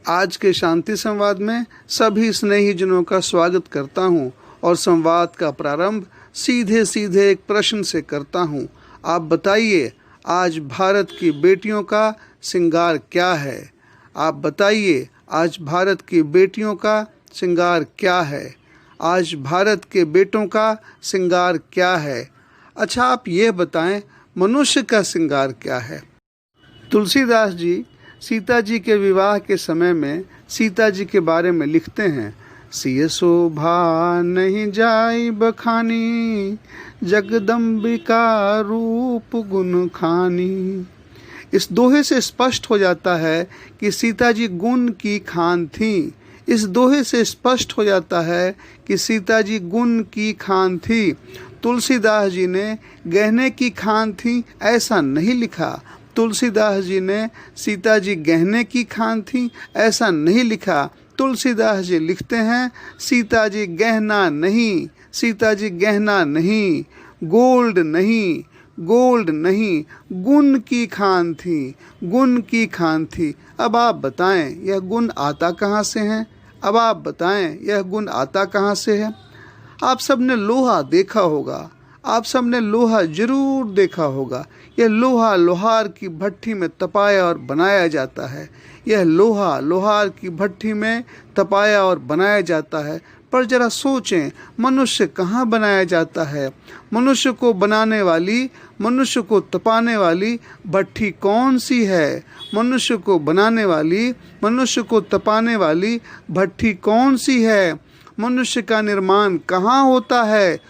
आज के शांति संवाद में सभी स्नेहीजनों का स्वागत करता हूं और संवाद का प्रारंभ सीधे सीधे एक प्रश्न से करता हूं। आप बताइए, आज भारत की बेटियों का श्रृंगार क्या है? आप बताइए, आज भारत की बेटियों का श्रृंगार क्या है? आज भारत के बेटों का श्रृंगार क्या है? अच्छा, आप ये बताएं, मनुष्य का श्रृंगार क्या है? तुलसीदास जी सीता जी के विवाह के समय में सीता जी के बारे में लिखते हैं, सिय शोभा नहीं जाई बखानी, जगदम्बिका रूप गुण खानी। इस दोहे से स्पष्ट हो जाता है कि सीता जी गुण की खान थी। इस दोहे से स्पष्ट हो जाता है कि सीता जी गुण की खान थी। तुलसीदास जी ने गहने की खान थी ऐसा नहीं लिखा। तुलसीदास जी ने सीता जी गहने की खान थी ऐसा नहीं लिखा। तुलसीदास जी लिखते हैं, सीता जी गहना नहीं, सीता जी गहना नहीं, गोल्ड नहीं, गोल्ड नहीं, गुण की खान थी, गुण की खान थी। अब आप बताएं, यह गुण आता कहाँ से है? अब आप बताएं, यह गुण आता कहाँ से है? आप सबने लोहा देखा होगा, आप सबने लोहा जरूर देखा होगा। यह लोहा लोहार की भट्ठी में तपाया और बनाया जाता है। यह लोहा लोहार की भट्ठी में तपाया और बनाया जाता है। पर जरा सोचें, मनुष्य कहाँ बनाया जाता है? मनुष्य को बनाने वाली, मनुष्य को तपाने वाली भट्ठी कौन सी है? मनुष्य को बनाने वाली, मनुष्य को तपाने वाली भट्ठी कौन सी है? मनुष्य का निर्माण कहाँ होता है?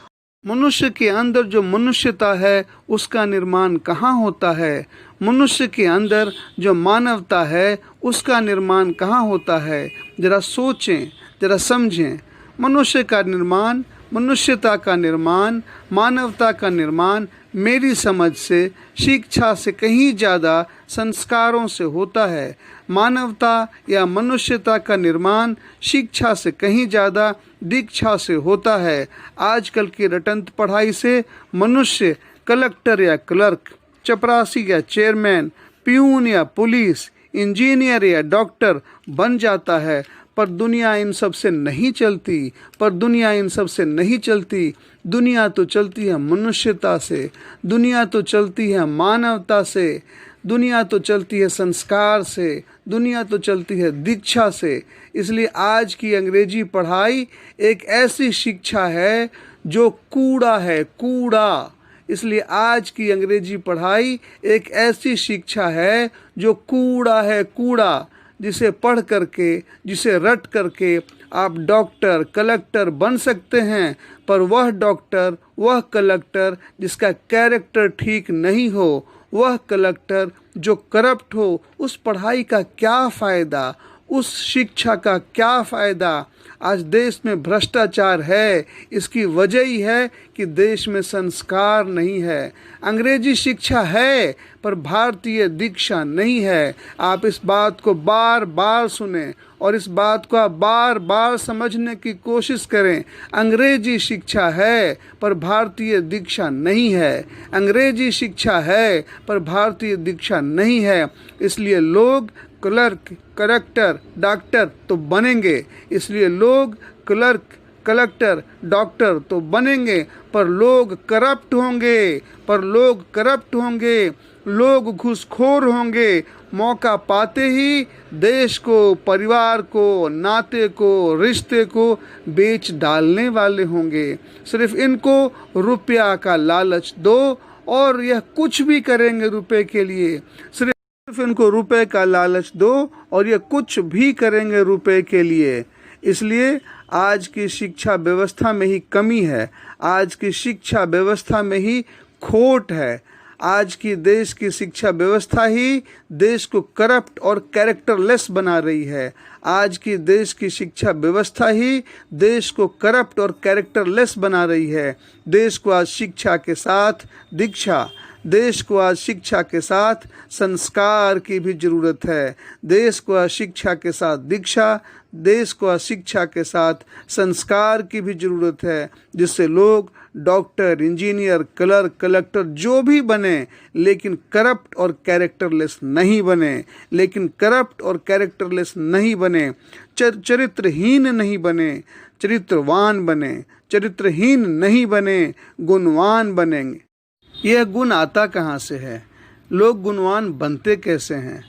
मनुष्य के अंदर जो मनुष्यता है उसका निर्माण कहाँ होता है? मनुष्य के अंदर जो मानवता है उसका निर्माण कहाँ होता है? जरा सोचें, जरा समझें। मनुष्य का निर्माण, मनुष्यता का निर्माण, मानवता का निर्माण मेरी समझ से शिक्षा से कहीं ज़्यादा संस्कारों से होता है। मानवता या मनुष्यता का निर्माण शिक्षा से कहीं ज़्यादा दीक्षा से होता है। आजकल की रटंत पढ़ाई से मनुष्य कलेक्टर या क्लर्क, चपरासी या चेयरमैन, प्यून या पुलिस, इंजीनियर या डॉक्टर बन जाता है। पर दुनिया इन सब से नहीं चलती, पर दुनिया इन सब से नहीं चलती। दुनिया तो चलती है मनुष्यता से, दुनिया तो चलती है मानवता से, दुनिया तो चलती है संस्कार से, दुनिया तो चलती है दीक्षा से। इसलिए आज की अंग्रेजी पढ़ाई एक ऐसी शिक्षा है जो कूड़ा है, कूड़ा। इसलिए आज की अंग्रेजी पढ़ाई एक ऐसी शिक्षा है जो कूड़ा है, कूड़ा, जिसे पढ़ करके, जिसे रट करके आप डॉक्टर, कलेक्टर बन सकते हैं। पर वह डॉक्टर, वह कलेक्टर जिसका कैरेक्टर ठीक नहीं हो, वह कलेक्टर जो करप्ट हो, उस पढ़ाई का क्या फ़ायदा? उस शिक्षा का क्या फ़ायदा? आज देश में भ्रष्टाचार है। इसकी वजह ही है कि देश में संस्कार नहीं है। अंग्रेजी शिक्षा है पर भारतीय दीक्षा नहीं है। आप इस बात को बार बार सुने और इस बात को आप बार बार समझने की कोशिश करें। अंग्रेजी शिक्षा है पर भारतीय दीक्षा नहीं है। अंग्रेजी शिक्षा है पर भारतीय दीक्षा नहीं है। इसलिए लोग क्लर्क, कलेक्टर, डॉक्टर तो बनेंगे, इसलिए लोग क्लर्क, कलेक्टर, डॉक्टर तो बनेंगे, पर लोग करप्ट होंगे, पर लोग करप्ट होंगे, लोग घूसखोर होंगे। मौका पाते ही देश को, परिवार को, नाते को, रिश्ते को बेच डालने वाले होंगे। सिर्फ इनको रुपया का लालच दो और यह कुछ भी करेंगे रुपए के लिए। सिर्फ इनको रुपए का लालच दो और ये कुछ भी करेंगे रुपए के लिए। इसलिए आज की शिक्षा व्यवस्था में ही कमी है, आज की शिक्षा व्यवस्था में ही खोट है। आज की देश की शिक्षा व्यवस्था ही देश को करप्ट और कैरेक्टरलेस बना रही है। आज की देश की शिक्षा व्यवस्था ही देश को करप्ट और कैरेक्टरलेस बना रही है। देश को आज शिक्षा के साथ दीक्षा, देश को आज शिक्षा के साथ संस्कार की भी ज़रूरत है। देश को आज शिक्षा के साथ दीक्षा, देश को आज शिक्षा के साथ संस्कार की भी ज़रूरत है, जिससे लोग डॉक्टर, इंजीनियर, क्लर्क, कलेक्टर जो भी बने, लेकिन करप्ट और कैरेक्टरलेस नहीं बने, चरित्रहीन नहीं बने, चरित्रवान बने, चरित्रहीन नहीं बने, गुणवान बनेंगे। यह गुण आता कहाँ से है? लोग गुणवान बनते कैसे हैं?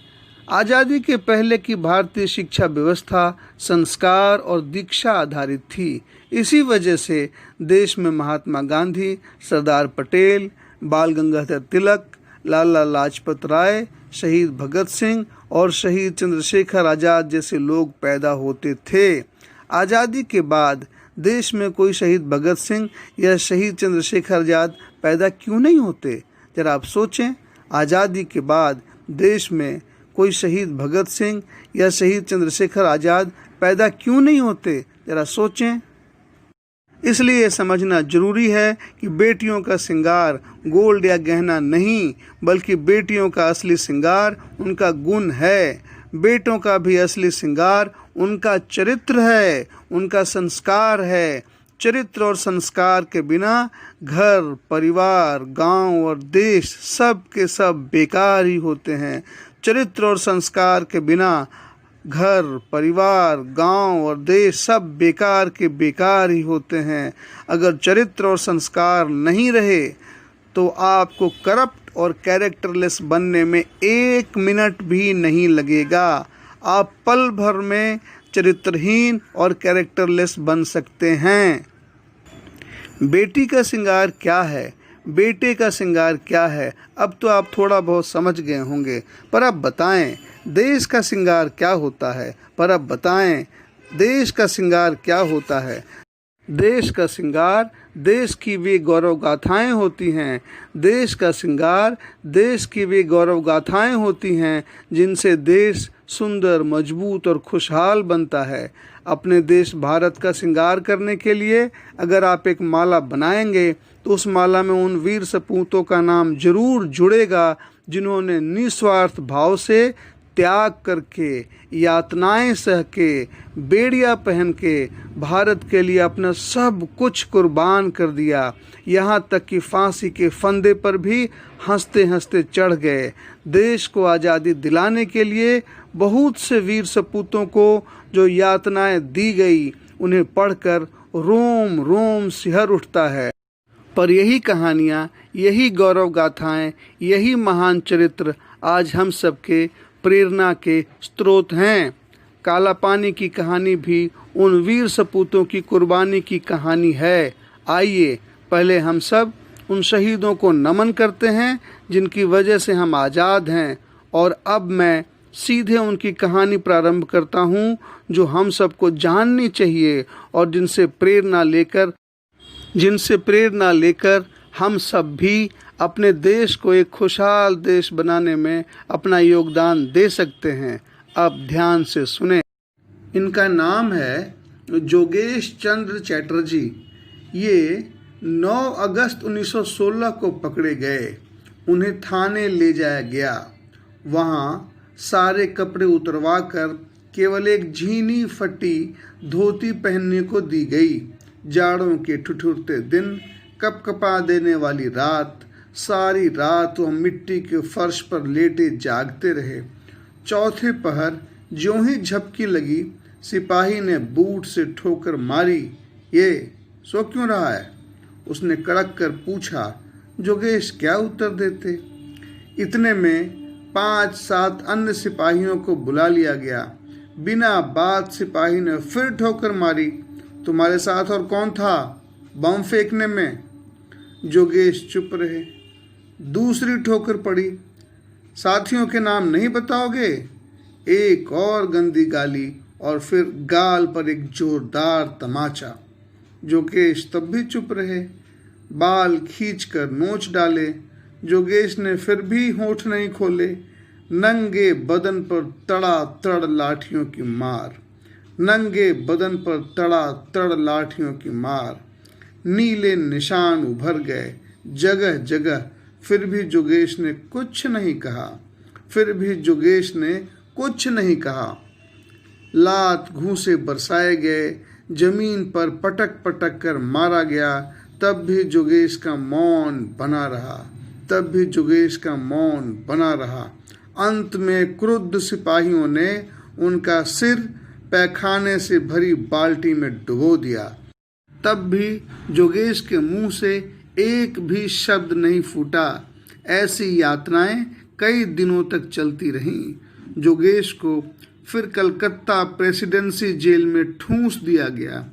आज़ादी के पहले की भारतीय शिक्षा व्यवस्था संस्कार और दीक्षा आधारित थी। इसी वजह से देश में महात्मा गांधी, सरदार पटेल, बाल गंगाधर तिलक, लाला लाजपत राय, शहीद भगत सिंह और शहीद चंद्रशेखर आज़ाद जैसे लोग पैदा होते थे। आज़ादी के बाद देश में कोई शहीद भगत सिंह या शहीद चंद्रशेखर आज़ाद पैदा क्यों नहीं होते? जरा आप सोचें, आज़ादी के बाद देश में कोई शहीद भगत सिंह या शहीद चंद्रशेखर आज़ाद पैदा क्यों नहीं होते? जरा सोचें। इसलिए समझना जरूरी है कि बेटियों का श्रृंगार गोल्ड या गहना नहीं, बल्कि बेटियों का असली श्रृंगार उनका गुण है। बेटों का भी असली श्रृंगार उनका चरित्र है, उनका संस्कार है। चरित्र और संस्कार के बिना घर, परिवार, गांव और देश सब के सब बेकार ही होते हैं। चरित्र और संस्कार के बिना घर, परिवार, गांव और देश सब बेकार के बेकार ही होते हैं। अगर चरित्र और संस्कार नहीं रहे तो आपको करप्ट और कैरेक्टरलेस बनने में 1 मिनट भी नहीं लगेगा। आप पल भर में चरित्रहीन और कैरेक्टरलेस बन सकते हैं। बेटी का श्रृंगार क्या है, बेटे का श्रृंगार क्या है, अब तो आप थोड़ा बहुत समझ गए होंगे। पर अब बताएं देश का श्रृंगार क्या होता है? देश का श्रृंगार क्या होता है? देश का श्रृंगार देश की वे गौरव गाथाएं होती हैं। देश का श्रृंगार देश की वे गौरव गाथाएं होती हैं जिनसे देश सुंदर, मजबूत और खुशहाल बनता है। अपने देश भारत का श्रृंगार करने के लिए अगर आप एक माला बनाएंगे तो उस माला में उन वीर सपूतों का नाम जरूर जुड़ेगा जिन्होंने निस्वार्थ भाव से त्याग करके, यातनाएं सह के, बेड़िया पहन के भारत के लिए अपना सब कुछ कुर्बान कर दिया। यहाँ तक कि फांसी के फंदे पर भी हंसते हंसते चढ़ गए। देश को आज़ादी दिलाने के लिए बहुत से वीर सपूतों को जो यातनाएं दी गई, उन्हें पढ़कर रोम रोम सिहर उठता है। पर यही कहानियाँ, यही गौरव गाथाएं, यही महान चरित्र आज हम सबके प्रेरणा के स्रोत हैं। काला पानी की कहानी भी उन वीर सपूतों की कुर्बानी की कहानी है। आइए पहले हम सब उन शहीदों को नमन करते हैं जिनकी वजह से हम आज़ाद हैं। और अब मैं सीधे उनकी कहानी प्रारंभ करता हूं जो हम सबको जाननी चाहिए और जिनसे प्रेरणा लेकर हम सब भी अपने देश को एक खुशहाल देश बनाने में अपना योगदान दे सकते हैं। अब ध्यान से सुने। इनका नाम है जोगेश चंद्र चैटर्जी। ये 9 अगस्त 1916 को पकड़े गए। उन्हें थाने ले जाया गया। वहाँ सारे कपड़े उतरवा कर केवल एक झीनी फटी धोती पहनने को दी गई। जाड़ों के ठिठुरते दिन, कपकपा देने वाली रात, सारी रात वह मिट्टी के फर्श पर लेटे जागते रहे। चौथे पहर ज्यों ही झपकी लगी, सिपाही ने बूट से ठोकर मारी। ये सो क्यों रहा है? उसने कड़क कर पूछा। जोगेश क्या उत्तर देते? इतने में 5-7 अन्य सिपाहियों को बुला लिया गया। बिना बात सिपाही ने फिर ठोकर मारी। तुम्हारे साथ और कौन था बम फेंकने में? जोगेश चुप रहे। दूसरी ठोकर पड़ी। साथियों के नाम नहीं बताओगे? एक और गंदी गाली और फिर गाल पर एक जोरदार तमाचा। जोगेश तब भी चुप रहे। बाल खींचकर नोच डाले। जोगेश ने फिर भी होठ नहीं खोले। नंगे बदन पर तड़ातड़ लाठियों की मार, नंगे बदन पर तड़ातड़ लाठियों की मार। नीले निशान उभर गए जगह जगह। फिर भी जोगेश ने कुछ नहीं कहा। लात घूंसे बरसाए गए। जमीन पर पटक पटक कर मारा गया। तब भी योगेश का मौन बना रहा, तब भी योगेश का मौन बना रहा। अंत में क्रुद्ध सिपाहियों ने उनका सिर पैखाने से भरी बाल्टी में डुबो दिया। तब भी योगेश के मुंह से एक भी शब्द नहीं फूटा। ऐसी यातनाएं कई दिनों तक चलती रहीं। योगेश को फिर कलकत्ता प्रेसिडेंसी जेल में ठूंस दिया गया।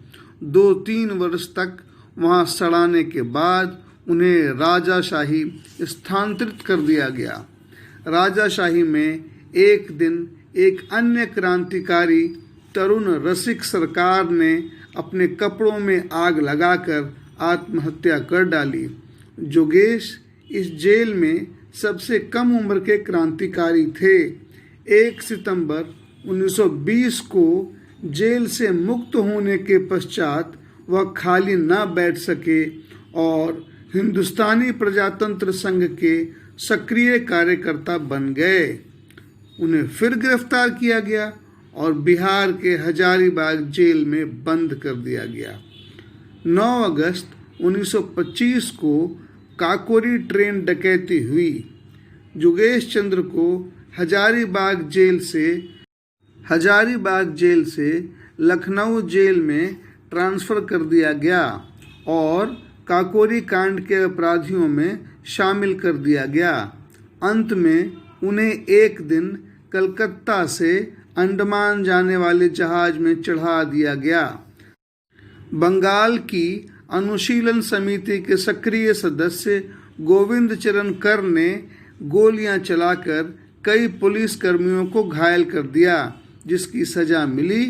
2-3 वर्ष तक वहां सड़ाने के बाद उन्हें राजाशाही स्थानांतरित कर दिया गया। राजाशाही में एक दिन एक अन्य क्रांतिकारी तरुण रसिक सरकार ने अपने कपड़ों में आग लगाकर आत्महत्या कर डाली। योगेश इस जेल में सबसे कम उम्र के क्रांतिकारी थे। 1 सितंबर 1920 को जेल से मुक्त होने के पश्चात वह खाली न बैठ सके और हिंदुस्तानी प्रजातंत्र संघ के सक्रिय कार्यकर्ता बन गए। उन्हें फिर गिरफ्तार किया गया और बिहार के हजारीबाग जेल में बंद कर दिया गया। 9 अगस्त 1925 को काकोरी ट्रेन डकैती हुई। योगेश चंद्र को हजारीबाग जेल से लखनऊ जेल में ट्रांसफ़र कर दिया गया और काकोरी कांड के अपराधियों में शामिल कर दिया गया। अंत में उन्हें एक दिन कलकत्ता से अंडमान जाने वाले जहाज में चढ़ा दिया गया। बंगाल की अनुशीलन समिति के सक्रिय सदस्य गोविंद चरण कर ने गोलियां चलाकर कई पुलिस कर्मियों को घायल कर दिया, जिसकी सजा मिली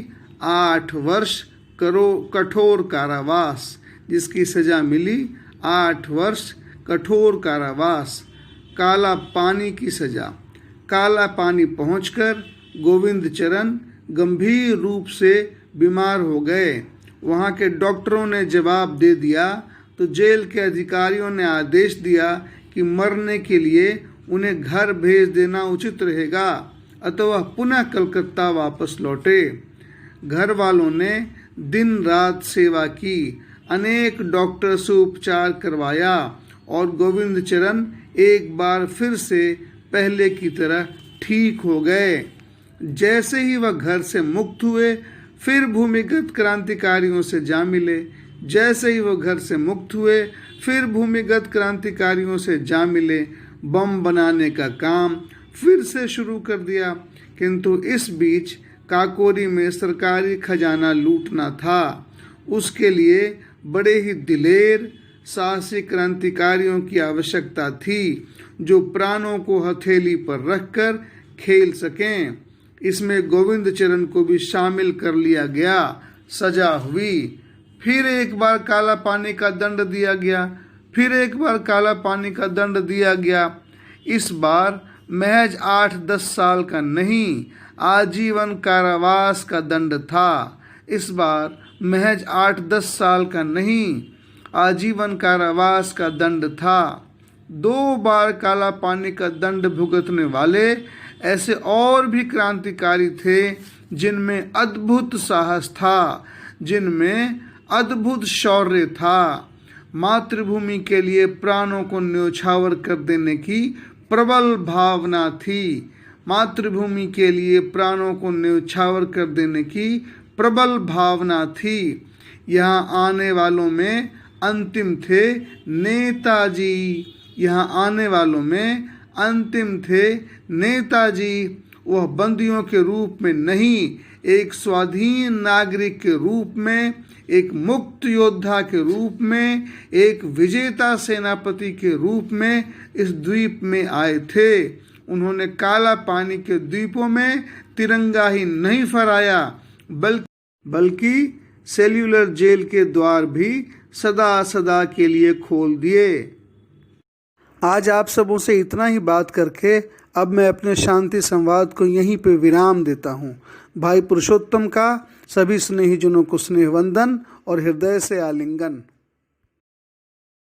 8 वर्ष कठोर कारावास। जिसकी सजा मिली 8 वर्ष कठोर कारावास। काला पानी की सजा। काला पानी पहुंचकर गोविंद चरण गंभीर रूप से बीमार हो गए। वहां के डॉक्टरों ने जवाब दे दिया तो जेल के अधिकारियों ने आदेश दिया कि मरने के लिए उन्हें घर भेज देना उचित रहेगा, अतः वह पुनः कलकत्ता वापस लौटे। घर वालों ने दिन रात सेवा की, अनेक डॉक्टर से उपचार करवाया और गोविंद चरण एक बार फिर से पहले की तरह ठीक हो गए। जैसे ही वह घर से मुक्त हुए फिर भूमिगत क्रांतिकारियों से जा मिले। जैसे ही वह घर से मुक्त हुए फिर भूमिगत क्रांतिकारियों से जा मिले। बम बनाने का काम फिर से शुरू कर दिया, किंतु इस बीच काकोरी में सरकारी खजाना लूटना था। उसके लिए बड़े ही दिलेर साहसी क्रांतिकारियों की आवश्यकता थी, जो प्राणों को हथेली पर रखकर खेल सकें। इसमें गोविंद चरण को भी शामिल कर लिया गया। सजा हुई। फिर एक बार काला पानी का दंड दिया गया। फिर एक बार काला पानी का दंड दिया गया। इस बार महज 8-10 साल का नहीं, आजीवन कारावास का दंड था। इस बार महज 8-10 साल का नहीं, आजीवन कारावास का दंड था। 2 बार काला पानी का दंड भुगतने वाले ऐसे और भी क्रांतिकारी थे जिनमें अद्भुत साहस था, जिनमें अद्भुत शौर्य था। मातृभूमि के लिए प्राणों को न्योछावर कर देने की प्रबल भावना थी। मातृभूमि के लिए प्राणों को न्योछावर कर देने की प्रबल भावना थी। यहाँ आने वालों में अंतिम थे नेताजी। यहाँ आने वालों में अंतिम थे नेताजी। वह बंदियों के रूप में नहीं, एक स्वाधीन नागरिक के रूप में, एक मुक्त योद्धा के रूप में, एक विजेता सेनापति के रूप में इस द्वीप में आए थे। उन्होंने काला पानी के द्वीपों में तिरंगा ही नहीं फहराया, बल्कि सेल्यूलर जेल के द्वार भी सदा सदा के लिए खोल दिए। आज आप सबों से इतना ही बात करके अब मैं अपने शांति संवाद को यहीं पे विराम देता हूँ। भाई पुरुषोत्तम का सभी स्नेहीजनों को स्नेह वंदन और हृदय से आलिंगन।